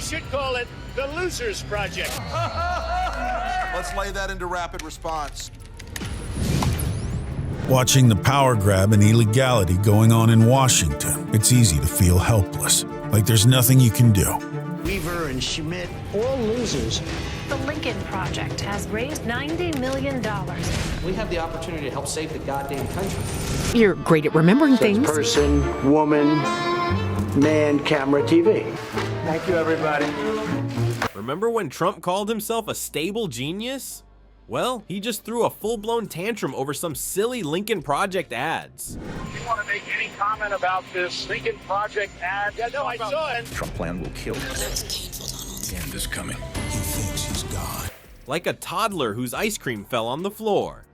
should call it the Losers Project. Let's lay that into rapid response. Watching the power grab and illegality going on in Washington, it's easy to feel helpless, like there's nothing you can do. Weaver and Schmidt, all losers. The Lincoln Project has raised $90 million. We have the opportunity to help save the goddamn country. You're great at remembering things. Person, woman, man, camera, TV. Thank you, everybody. Remember when Trump called himself a stable genius? Well, he just threw a full-blown tantrum over some silly Lincoln Project ads. You want to make any comment about this Lincoln Project ad? Yeah, no, I saw it. Trump plan will kill us. The end is coming. He thinks he's God. Like a toddler whose ice cream fell on the floor.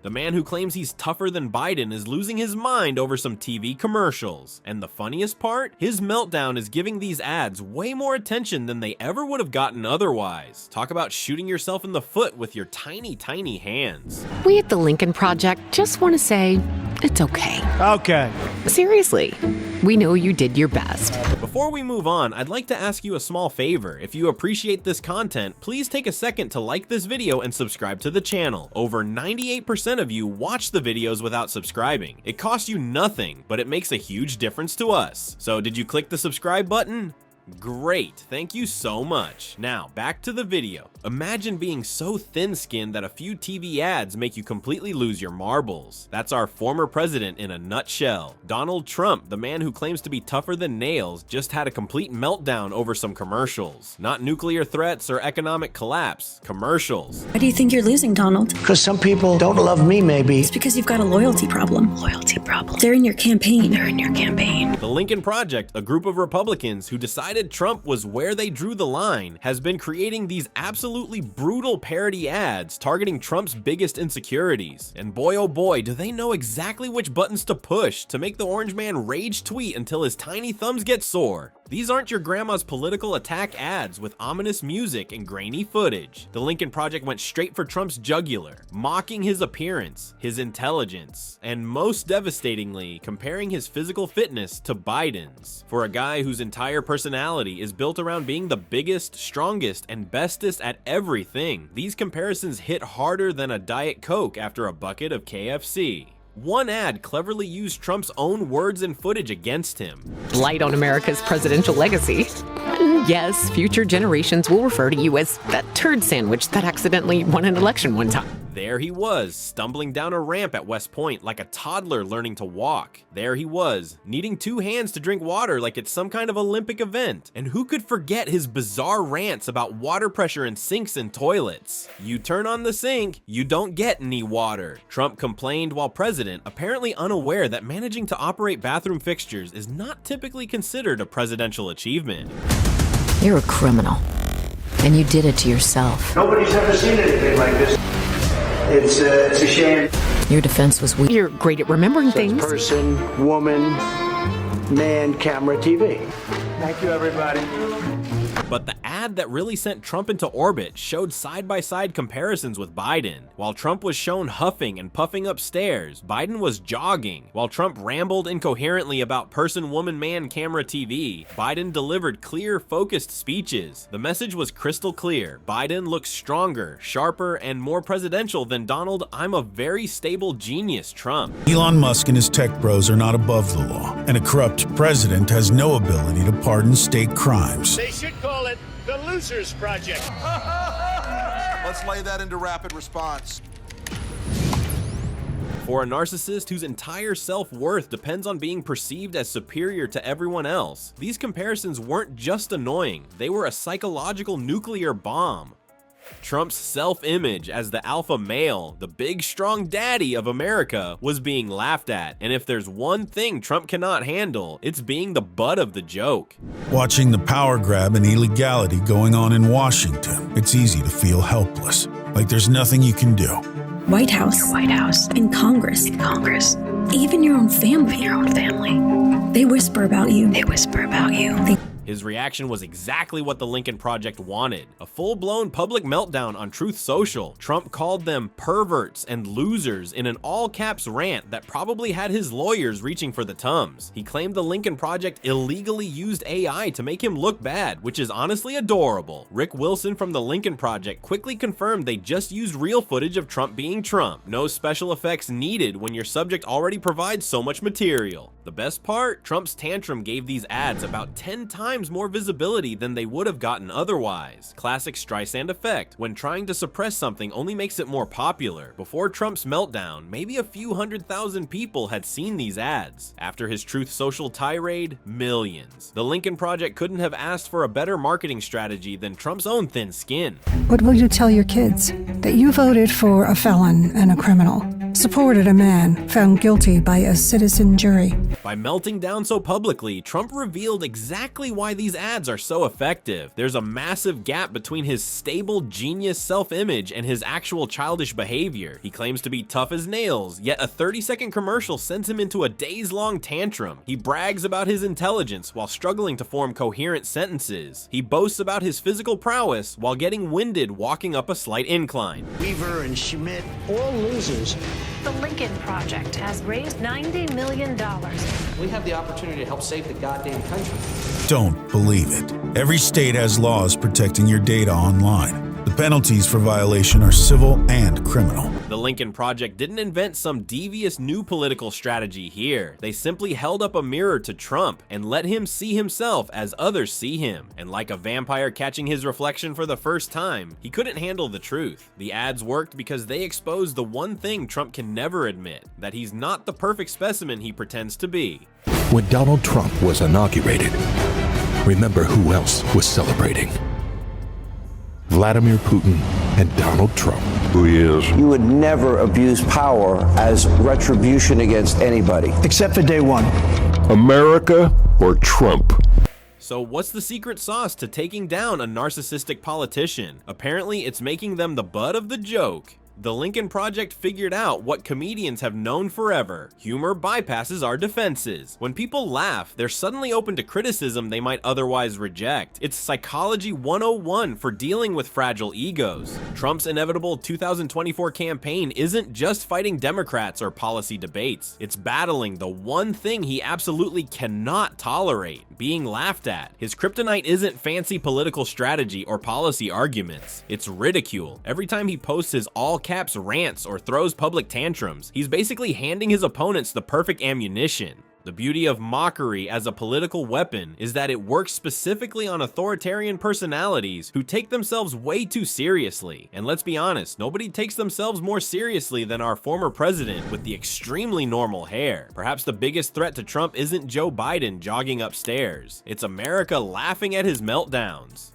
The man who claims he's tougher than Biden is losing his mind over some TV commercials. And the funniest part? His meltdown is giving these ads way more attention than they ever would have gotten otherwise. Talk about shooting yourself in the foot with your tiny, tiny hands. We at the Lincoln Project just want to say it's okay. Okay. Seriously, we know you did your best. Before we move on, I'd like to ask you a small favor. If you appreciate this content, please take a second to like this video and subscribe to the channel. Over 98% of you watch the videos without subscribing. It costs you nothing, but it makes a huge difference to us. So did you click the subscribe button? Great, thank you so much. Now, back to the video. Imagine being so thin-skinned that a few TV ads make you completely lose your marbles. That's our former president in a nutshell. Donald Trump, the man who claims to be tougher than nails, just had a complete meltdown over some commercials. Not nuclear threats or economic collapse, commercials. Why do you think you're losing, Donald? Because some people don't love me, maybe. It's because you've got a loyalty problem. Loyalty problem. They're in your campaign. They're in your campaign. The Lincoln Project, a group of Republicans who decided Trump was where they drew the line, has been creating these absolutely brutal parody ads targeting Trump's biggest insecurities. And boy oh boy, do they know exactly which buttons to push to make the orange man rage tweet until his tiny thumbs get sore. These aren't your grandma's political attack ads with ominous music and grainy footage. The Lincoln Project went straight for Trump's jugular, mocking his appearance, his intelligence, and most devastatingly, comparing his physical fitness to Biden's. For a guy whose entire personality is built around being the biggest, strongest, and bestest at everything, these comparisons hit harder than a Diet Coke after a bucket of KFC. One ad cleverly used Trump's own words and footage against him. Blight on America's presidential legacy. And yes, future generations will refer to you as that turd sandwich that accidentally won an election one time. There he was, stumbling down a ramp at West Point like a toddler learning to walk. There he was, needing 2 hands to drink water like it's some kind of Olympic event. And who could forget his bizarre rants about water pressure in sinks and toilets? You turn on the sink, you don't get any water. Trump complained while president, apparently unaware that managing to operate bathroom fixtures is not typically considered a presidential achievement. You're a criminal, and you did it to yourself. Nobody's ever seen anything like this. It's a shame. Your defense was weak. You're great at remembering things. Person, woman, man, camera, TV. Thank you, everybody. But the ad that really sent Trump into orbit showed side-by-side comparisons with Biden. While Trump was shown huffing and puffing upstairs, Biden was jogging. While Trump rambled incoherently about person, woman, man, camera, TV, Biden delivered clear, focused speeches. The message was crystal clear. Biden looks stronger, sharper, and more presidential than Donald "I'm a very stable genius" Trump. Elon Musk and his tech bros are not above the law, and a corrupt president has no ability to pardon state crimes. They should call it the Losers Project. Let's lay that into rapid response. For a narcissist whose entire self-worth depends on being perceived as superior to everyone else, these comparisons weren't just annoying, they were a psychological nuclear bomb. Trump's self-image as the alpha male, the big strong daddy of America, was being laughed at, and if there's one thing Trump cannot handle, it's being the butt of the joke. Watching the power grab and illegality going on in Washington, it's easy to feel helpless, like there's nothing you can do. White House. Your White House. In Congress. In Congress. Even your own family. Your own family. They whisper about you. They whisper about you. His reaction was exactly what the Lincoln Project wanted, a full-blown public meltdown on Truth Social. Trump called them perverts and losers in an all-caps rant that probably had his lawyers reaching for the Tums. He claimed the Lincoln Project illegally used AI to make him look bad, which is honestly adorable. Rick Wilson from the Lincoln Project quickly confirmed they just used real footage of Trump being Trump. No special effects needed when your subject already provides so much material. The best part? Trump's tantrum gave these ads about 10 times more visibility than they would have gotten otherwise. Classic Streisand effect. When trying to suppress something only makes it more popular. Before Trump's meltdown, maybe a few 100,000 people had seen these ads. After his Truth Social tirade, millions. The Lincoln Project couldn't have asked for a better marketing strategy than Trump's own thin skin. What will you tell your kids? That you voted for a felon and a criminal, supported a man found guilty by a citizen jury. By melting down so publicly, Trump revealed exactly why these ads are so effective. There's a massive gap between his stable genius self-image and his actual childish behavior. He claims to be tough as nails, yet a 30-second commercial sends him into a days-long tantrum. He brags about his intelligence while struggling to form coherent sentences. He boasts about his physical prowess while getting winded walking up a slight incline. Weaver and Schmidt, all losers. The Lincoln Project has raised $90 million. We have the opportunity to help save the goddamn country. Don't believe it. Every state has laws protecting your data online. The penalties for violation are civil and criminal. The Lincoln Project didn't invent some devious new political strategy here. They simply held up a mirror to Trump and let him see himself as others see him. And like a vampire catching his reflection for the first time, he couldn't handle the truth. The ads worked because they exposed the one thing Trump can never admit, that he's not the perfect specimen he pretends to be. When Donald Trump was inaugurated, remember who else was celebrating? Vladimir Putin and Donald Trump. Who he is. You would never abuse power as retribution against anybody. Except for day one. America or Trump? So what's the secret sauce to taking down a narcissistic politician? Apparently it's making them the butt of the joke. The Lincoln Project figured out what comedians have known forever. Humor bypasses our defenses. When people laugh, they're suddenly open to criticism they might otherwise reject. It's psychology 101 for dealing with fragile egos. Trump's inevitable 2024 campaign isn't just fighting Democrats or policy debates. It's battling the one thing he absolutely cannot tolerate, being laughed at. His kryptonite isn't fancy political strategy or policy arguments. It's ridicule. Every time he posts his all-caps rants or throws public tantrums, he's basically handing his opponents the perfect ammunition. The beauty of mockery as a political weapon is that it works specifically on authoritarian personalities who take themselves way too seriously. And let's be honest, nobody takes themselves more seriously than our former president with the extremely normal hair. Perhaps the biggest threat to Trump isn't Joe Biden jogging upstairs. It's America laughing at his meltdowns.